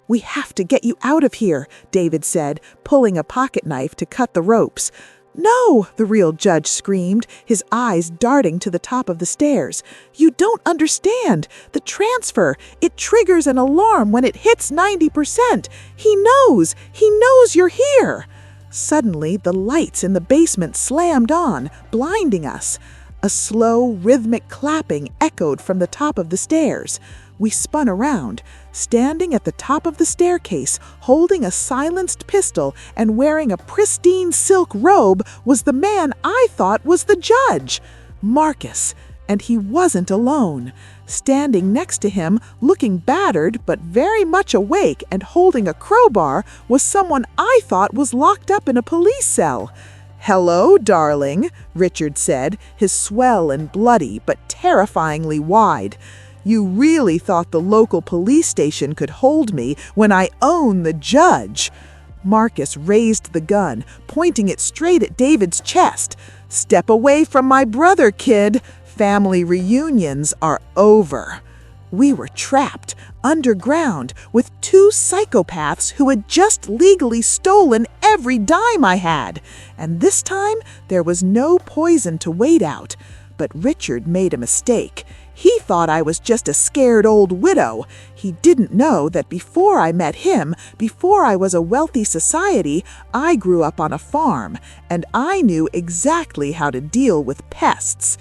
"We have to get you out of here," David said, pulling a pocket knife to cut the ropes. "No," the real judge screamed, his eyes darting to the top of the stairs. "You don't understand. The transfer, it triggers an alarm when it hits 90%. He knows you're here." Suddenly, the lights in the basement slammed on, blinding us. A slow, rhythmic clapping echoed from the top of the stairs. We spun around. Standing at the top of the staircase, holding a silenced pistol and wearing a pristine silk robe, was the man I thought was the judge, Marcus. And he wasn't alone. Standing next to him, looking battered but very much awake and holding a crowbar, was someone I thought was locked up in a police cell. "Hello, darling," Richard said, his swell and bloody but terrifyingly wide. "You really thought the local police station could hold me when I own the judge." Marcus raised the gun, pointing it straight at David's chest. "Step away from my brother, kid. Family reunions are over." We were trapped, underground, with two psychopaths who had just legally stolen every dime I had. And this time, there was no poison to wait out. But Richard made a mistake. He thought I was just a scared old widow. He didn't know that before I met him, before I was a wealthy society, I grew up on a farm, and I knew exactly how to deal with pests.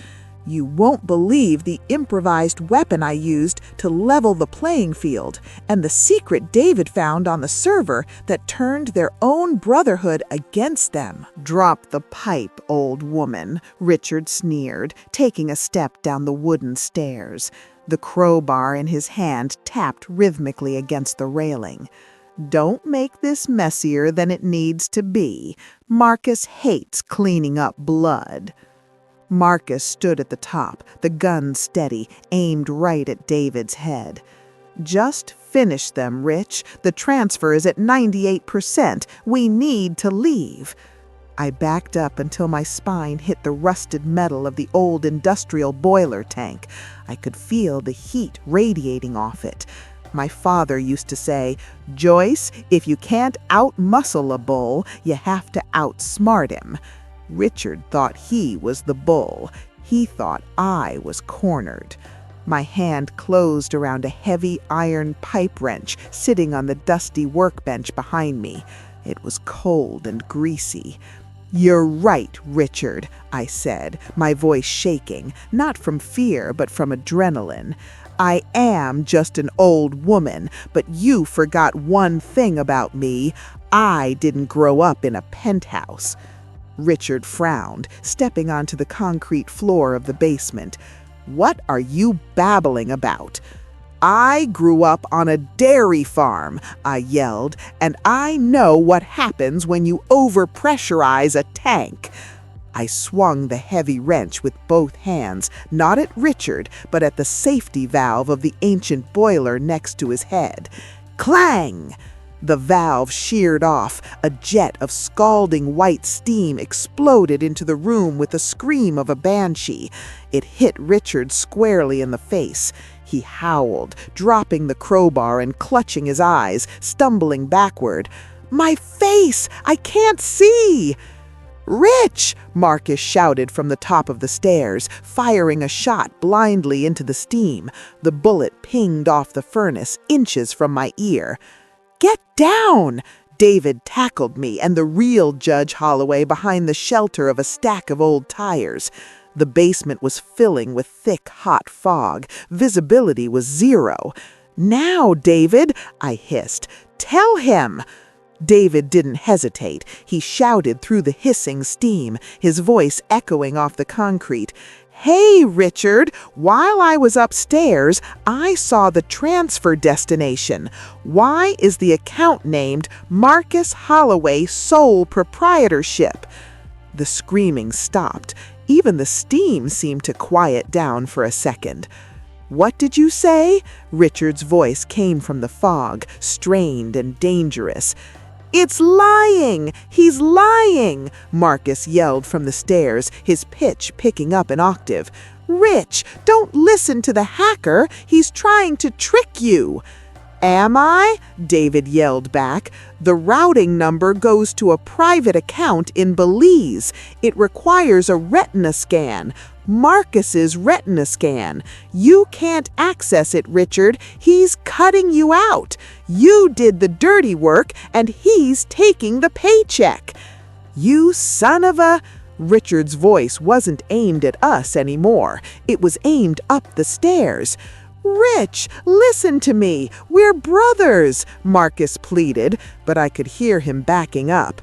You won't believe the improvised weapon I used to level the playing field, and the secret David found on the server that turned their own brotherhood against them. "Drop the pipe, old woman," Richard sneered, taking a step down the wooden stairs. The crowbar in his hand tapped rhythmically against the railing. "Don't make this messier than it needs to be. Marcus hates cleaning up blood." Marcus stood at the top, the gun steady, aimed right at David's head. "Just finish them, Rich. The transfer is at 98%. We need to leave." I backed up until my spine hit the rusted metal of the old industrial boiler tank. I could feel the heat radiating off it. My father used to say, "Joyce, if you can't out-muscle a bull, you have to outsmart him." Richard thought he was the bull. He thought I was cornered. My hand closed around a heavy iron pipe wrench sitting on the dusty workbench behind me. It was cold and greasy. "You're right, Richard," I said, my voice shaking, not from fear but from adrenaline. "I am just an old woman, but you forgot one thing about me. I didn't grow up in a penthouse." Richard frowned, stepping onto the concrete floor of the basement. "What are you babbling about?" "I grew up on a dairy farm," I yelled, "and I know what happens when you overpressurize a tank." I swung the heavy wrench with both hands, not at Richard, but at the safety valve of the ancient boiler next to his head. Clang! The valve sheared off. A jet of scalding white steam exploded into the room with the scream of a banshee. It hit Richard squarely in the face. He howled, dropping the crowbar and clutching his eyes, stumbling backward. "My face! I can't see!" "Rich!" Marcus shouted from the top of the stairs, firing a shot blindly into the steam. The bullet pinged off the furnace, inches from my ear. "Get down!" David tackled me and the real Judge Holloway behind the shelter of a stack of old tires. The basement was filling with thick, hot fog. Visibility was zero. "Now, David," I hissed. "Tell him!" David didn't hesitate. He shouted through the hissing steam, his voice echoing off the concrete. "Hey, Richard, while I was upstairs, I saw the transfer destination. Why is the account named Marcus Holloway Sole Proprietorship?" The screaming stopped. Even the steam seemed to quiet down for a second. "What did you say?" Richard's voice came from the fog, strained and dangerous. "It's lying! He's lying!" Marcus yelled from the stairs, his pitch picking up an octave. "Rich, don't listen to the hacker. He's trying to trick you." "Am I?" David yelled back. "The routing number goes to a private account in Belize. It requires a retina scan. Marcus's retina scan. You can't access it, Richard. He's cutting you out. You did the dirty work, and he's taking the paycheck." "You son of a—" Richard's voice wasn't aimed at us anymore. It was aimed up the stairs. "Rich, listen to me. We're brothers," Marcus pleaded, but I could hear him backing up.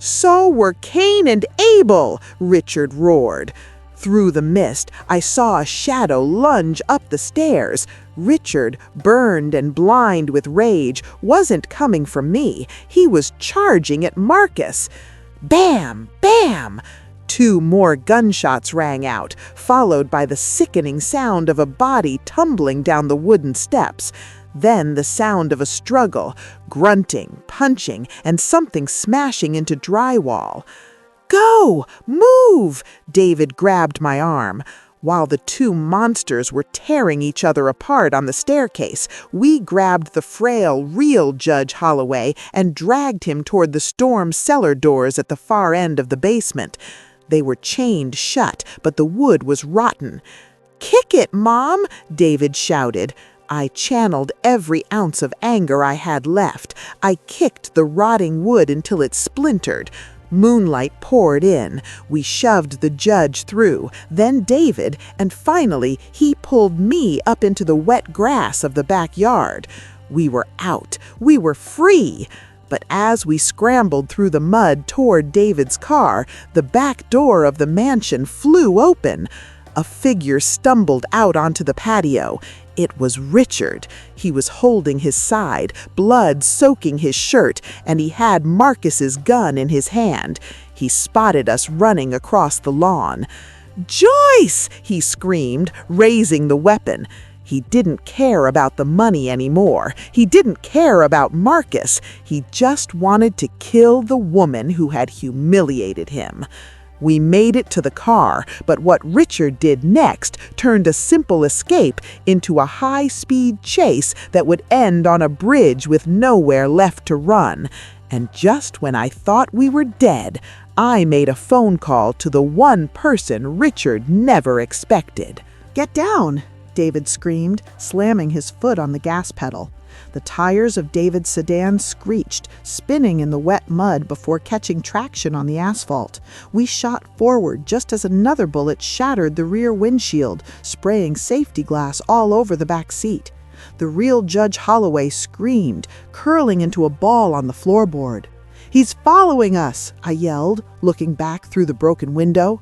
"So were Cain and Abel," Richard roared. Through the mist, I saw a shadow lunge up the stairs. Richard, burned and blind with rage, wasn't coming for me. He was charging at Marcus. Bam! Bam! 2 more gunshots rang out, followed by the sickening sound of a body tumbling down the wooden steps. Then the sound of a struggle, grunting, punching, and something smashing into drywall. "Go! Move!" David grabbed my arm. While the 2 monsters were tearing each other apart on the staircase, we grabbed the frail, real Judge Holloway and dragged him toward the storm cellar doors at the far end of the basement. They were chained shut, but the wood was rotten. "Kick it, Mom!" David shouted. I channeled every ounce of anger I had left. I kicked the rotting wood until it splintered. Moonlight poured in. We shoved the judge through, then David, and finally he pulled me up into the wet grass of the backyard. We were out. We were free. But as we scrambled through the mud toward David's car, the back door of the mansion flew open. A figure stumbled out onto the patio. It was Richard. He was holding his side, blood soaking his shirt, and he had Marcus's gun in his hand. He spotted us running across the lawn. "Joyce!" he screamed, raising the weapon. He didn't care about the money anymore. He didn't care about Marcus. He just wanted to kill the woman who had humiliated him. We made it to the car, but what Richard did next turned a simple escape into a high-speed chase that would end on a bridge with nowhere left to run. And just when I thought we were dead, I made a phone call to the one person Richard never expected. "Get down!" David screamed, slamming his foot on the gas pedal. The tires of David's sedan screeched, spinning in the wet mud before catching traction on the asphalt. We shot forward just as another bullet shattered the rear windshield, spraying safety glass all over the back seat. The real Judge Holloway screamed, curling into a ball on the floorboard. "He's following us!" I yelled, looking back through the broken window.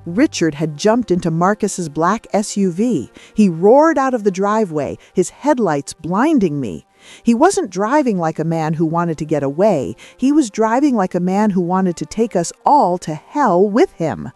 Richard had jumped into Marcus's black SUV. He roared out of the driveway, his headlights blinding me. He wasn't driving like a man who wanted to get away. He was driving like a man who wanted to take us all to hell with him.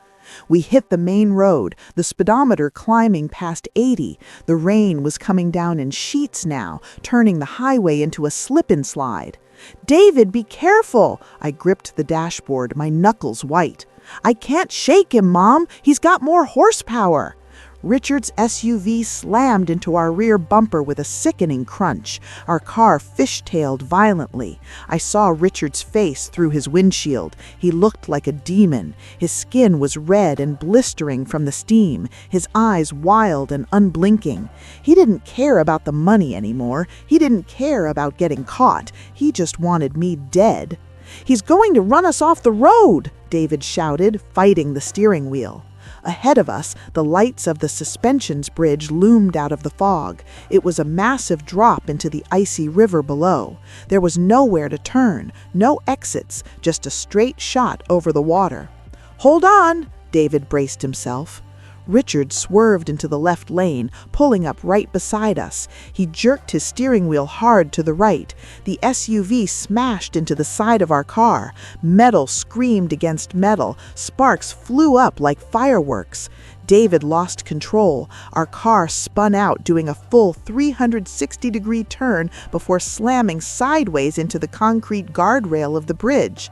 We hit the main road, the speedometer climbing past 80. The rain was coming down in sheets now, turning the highway into a slip-and-slide. "David, be careful!" I gripped the dashboard, my knuckles white. "I can't shake him, Mom. He's got more horsepower." Richard's SUV slammed into our rear bumper with a sickening crunch. Our car fishtailed violently. I saw Richard's face through his windshield. He looked like a demon. His skin was red and blistering from the steam, his eyes wild and unblinking. He didn't care about the money anymore. He didn't care about getting caught. He just wanted me dead. "He's going to run us off the road!" David shouted, fighting the steering wheel. Ahead of us, the lights of the suspensions bridge loomed out of the fog. It was a massive drop into the icy river below. There was nowhere to turn, no exits, just a straight shot over the water. "Hold on!" David braced himself. Richard swerved into the left lane, pulling up right beside us. He jerked his steering wheel hard to the right. The SUV smashed into the side of our car. Metal screamed against metal. Sparks flew up like fireworks. David lost control. Our car spun out, doing a full 360-degree turn before slamming sideways into the concrete guardrail of the bridge.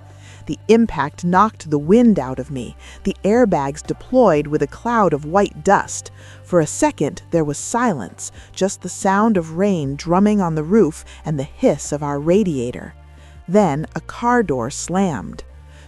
The impact knocked the wind out of me. The airbags deployed with a cloud of white dust. For a second, there was silence, just the sound of rain drumming on the roof and the hiss of our radiator. Then a car door slammed.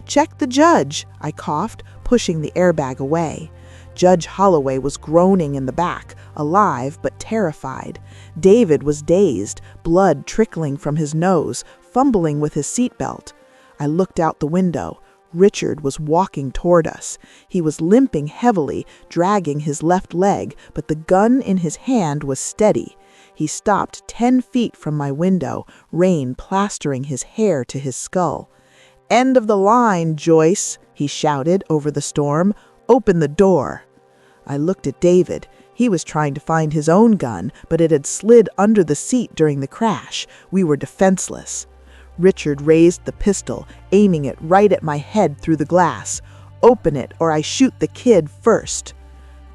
"Check the judge," I coughed, pushing the airbag away. Judge Holloway was groaning in the back, alive but terrified. David was dazed, blood trickling from his nose, fumbling with his seatbelt. I looked out the window. Richard was walking toward us. He was limping heavily, dragging his left leg, but the gun in his hand was steady. He stopped 10 feet from my window, rain plastering his hair to his skull. "End of the line, Joyce," he shouted over the storm. "Open the door." I looked at David. He was trying to find his own gun, but it had slid under the seat during the crash. We were defenseless. Richard raised the pistol, aiming it right at my head through the glass. "Open it, or I shoot the kid first."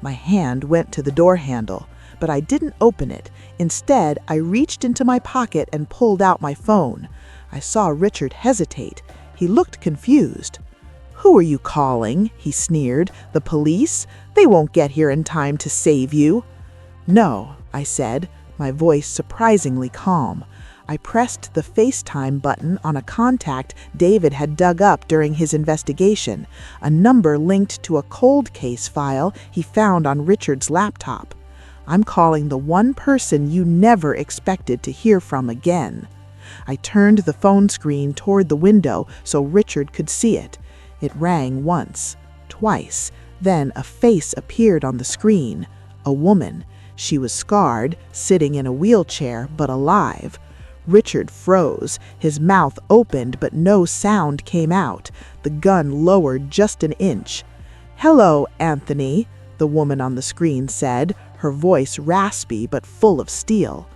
My hand went to the door handle, but I didn't open it. Instead, I reached into my pocket and pulled out my phone. I saw Richard hesitate. He looked confused. "Who are you calling?" he sneered. "The police? They won't get here in time to save you." "No," I said, my voice surprisingly calm. I pressed the FaceTime button on a contact David had dug up during his investigation, a number linked to a cold case file he found on Richard's laptop. "I'm calling the one person you never expected to hear from again." I turned the phone screen toward the window so Richard could see it. It rang once, twice, then a face appeared on the screen. A woman. She was scarred, sitting in a wheelchair, but alive. Richard froze. His mouth opened, but no sound came out. The gun lowered just an inch. "Hello, Anthony," the woman on the screen said, her voice raspy but full of steel.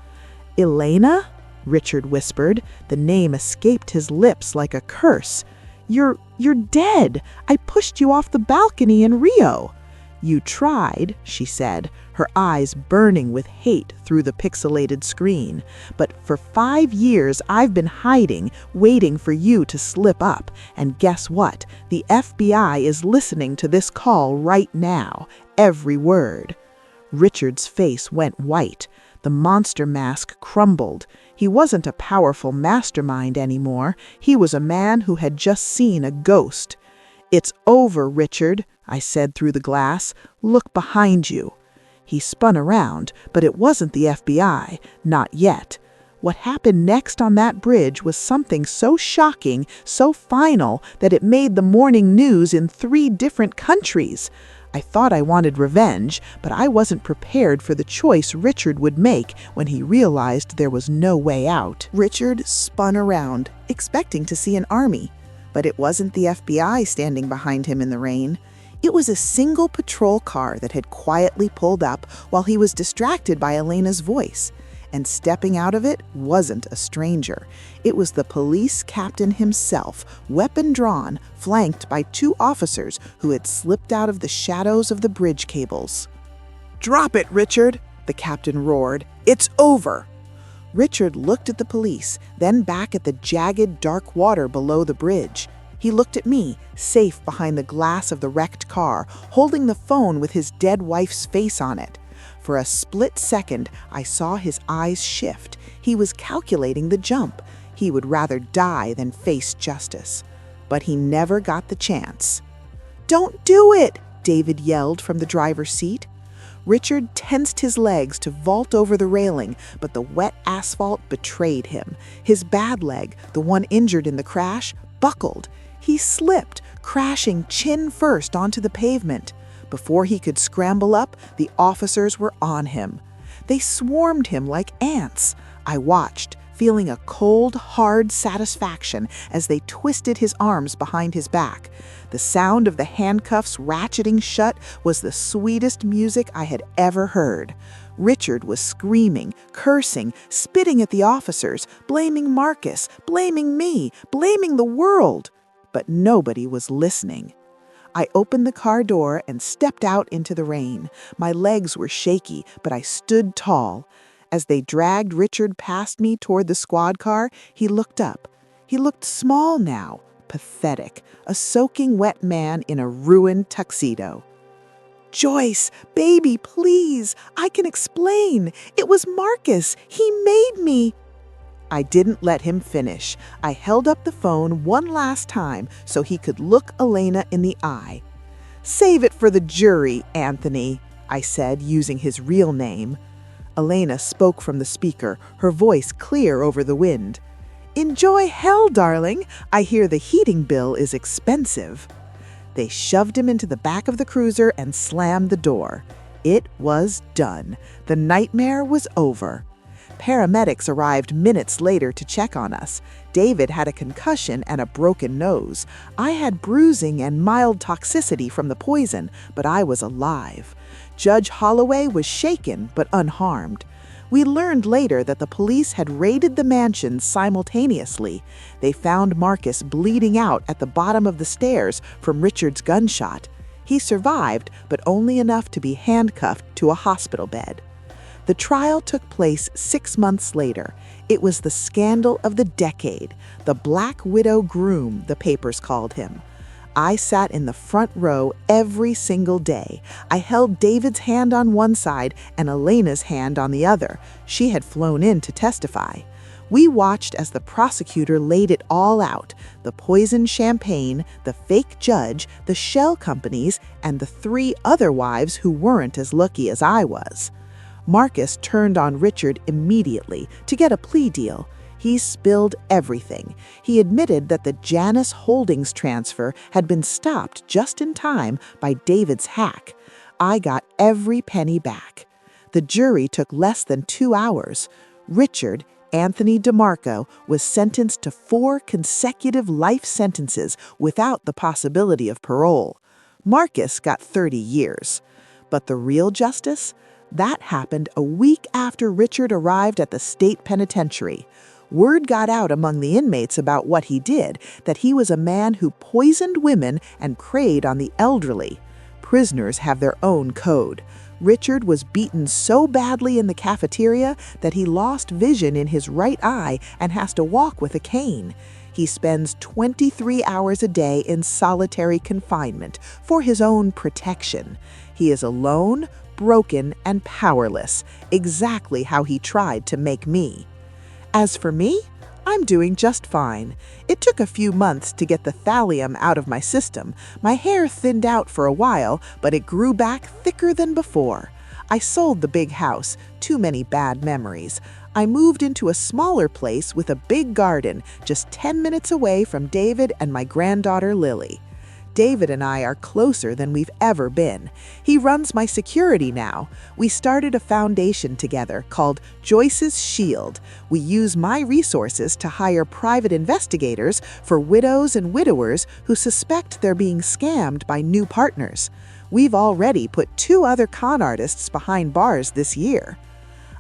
"Elena?" Richard whispered. The name escaped his lips like a curse. You're dead. I pushed you off the balcony in Rio." "You tried," she said, her eyes burning with hate through the pixelated screen. "But for 5 years I've been hiding, waiting for you to slip up. And guess what? The FBI is listening to this call right now. Every word." Richard's face went white. The monster mask crumbled. He wasn't a powerful mastermind anymore. He was a man who had just seen a ghost. "It's over, Richard," I said through the glass. "Look behind you." He spun around, but it wasn't the FBI. Not yet. What happened next on that bridge was something so shocking, so final, that it made the morning news in 3 different countries. I thought I wanted revenge, but I wasn't prepared for the choice Richard would make when he realized there was no way out. Richard spun around, expecting to see an army. But it wasn't the FBI standing behind him in the rain. It was a single patrol car that had quietly pulled up while he was distracted by Elena's voice. And stepping out of it wasn't a stranger. It was the police captain himself, weapon drawn, flanked by 2 officers who had slipped out of the shadows of the bridge cables. "Drop it, Richard," the captain roared. "It's over." Richard looked at the police, then back at the jagged, dark water below the bridge. He looked at me, safe behind the glass of the wrecked car, holding the phone with his dead wife's face on it. For a split second, I saw his eyes shift. He was calculating the jump. He would rather die than face justice. But he never got the chance. "Don't do it!" David yelled from the driver's seat. Richard tensed his legs to vault over the railing, but the wet asphalt betrayed him. His bad leg, the one injured in the crash, buckled. He slipped, crashing chin first onto the pavement. Before he could scramble up, the officers were on him. They swarmed him like ants. I watched, feeling a cold, hard satisfaction as they twisted his arms behind his back. The sound of the handcuffs ratcheting shut was the sweetest music I had ever heard. Richard was screaming, cursing, spitting at the officers, blaming Marcus, blaming me, blaming the world. But nobody was listening. I opened the car door and stepped out into the rain. My legs were shaky, but I stood tall. As they dragged Richard past me toward the squad car, he looked up. He looked small now, pathetic, a soaking wet man in a ruined tuxedo. "Joyce, baby, please, I can explain. It was Marcus. He made me." I didn't let him finish. I held up the phone one last time so he could look Elena in the eye. "Save it for the jury, Anthony," I said, using his real name. Elena spoke from the speaker, her voice clear over the wind. "Enjoy hell, darling. I hear the heating bill is expensive." They shoved him into the back of the cruiser and slammed the door. It was done. The nightmare was over. Paramedics arrived minutes later to check on us. David had a concussion and a broken nose. I had bruising and mild toxicity from the poison, but I was alive. Judge Holloway was shaken but unharmed. We learned later that the police had raided the mansions simultaneously. They found Marcus bleeding out at the bottom of the stairs from Richard's gunshot. He survived, but only enough to be handcuffed to a hospital bed. The trial took place 6 months later. It was the scandal of the decade, the Black Widow groom, the papers called him. I sat in the front row every single day. I held David's hand on one side and Elena's hand on the other. She had flown in to testify. We watched as the prosecutor laid it all out: the poisoned champagne, the fake judge, the shell companies, and the 3 other wives who weren't as lucky as I was. Marcus turned on Richard immediately to get a plea deal. He spilled everything. He admitted that the Janus Holdings transfer had been stopped just in time by David's hack. I got every penny back. The jury took less than 2 hours. Richard, Anthony DeMarco, was sentenced to 4 consecutive life sentences without the possibility of parole. Marcus got 30 years. But the real justice? That happened a week after Richard arrived at the state penitentiary. Word got out among the inmates about what he did, that he was a man who poisoned women and preyed on the elderly. Prisoners have their own code. Richard was beaten so badly in the cafeteria that he lost vision in his right eye and has to walk with a cane. He spends 23 hours a day in solitary confinement for his own protection. He is alone, broken, and powerless, exactly how he tried to make me. As for me, I'm doing just fine. It took a few months to get the thallium out of my system. My hair thinned out for a while, but it grew back thicker than before. I sold the big house, too many bad memories. I moved into a smaller place with a big garden, just 10 minutes away from David and my granddaughter Lily. David and I are closer than we've ever been. He runs my security now. We started a foundation together called Joyce's Shield. We use my resources to hire private investigators for widows and widowers who suspect they're being scammed by new partners. We've already put 2 other con artists behind bars this year.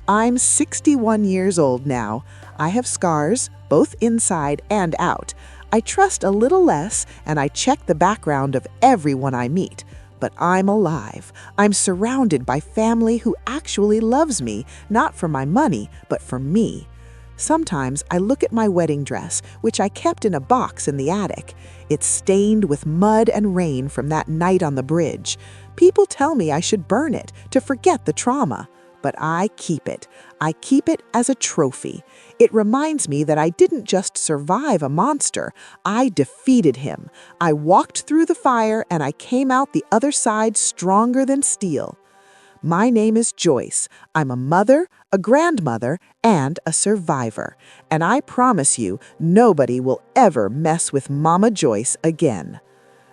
I'm 61 years old now. I have scars, both inside and out. I trust a little less, and I check the background of everyone I meet. But I'm alive. I'm surrounded by family who actually loves me, not for my money, but for me. Sometimes I look at my wedding dress, which I kept in a box in the attic. It's stained with mud and rain from that night on the bridge. People tell me I should burn it to forget the trauma. But I keep it. I keep it as a trophy. It reminds me that I didn't just survive a monster, I defeated him. I walked through the fire and I came out the other side stronger than steel. My name is Joyce. I'm a mother, a grandmother, and a survivor. And I promise you, nobody will ever mess with Mama Joyce again.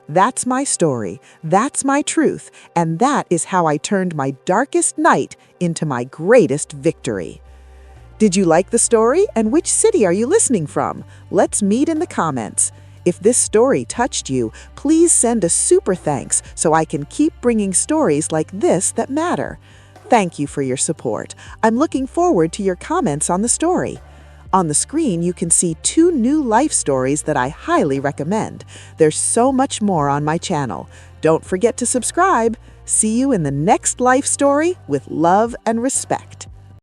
That's my story, that's my truth, and that is how I turned my darkest night into my greatest victory. Did you like the story, and which city are you listening from? Let's meet in the comments. If this story touched you, please send a super thanks so I can keep bringing stories like this that matter. Thank you for your support. I'm looking forward to your comments on the story. On the screen, you can see 2 new life stories that I highly recommend. There's so much more on my channel. Don't forget to subscribe. See you in the next life story with love and respect.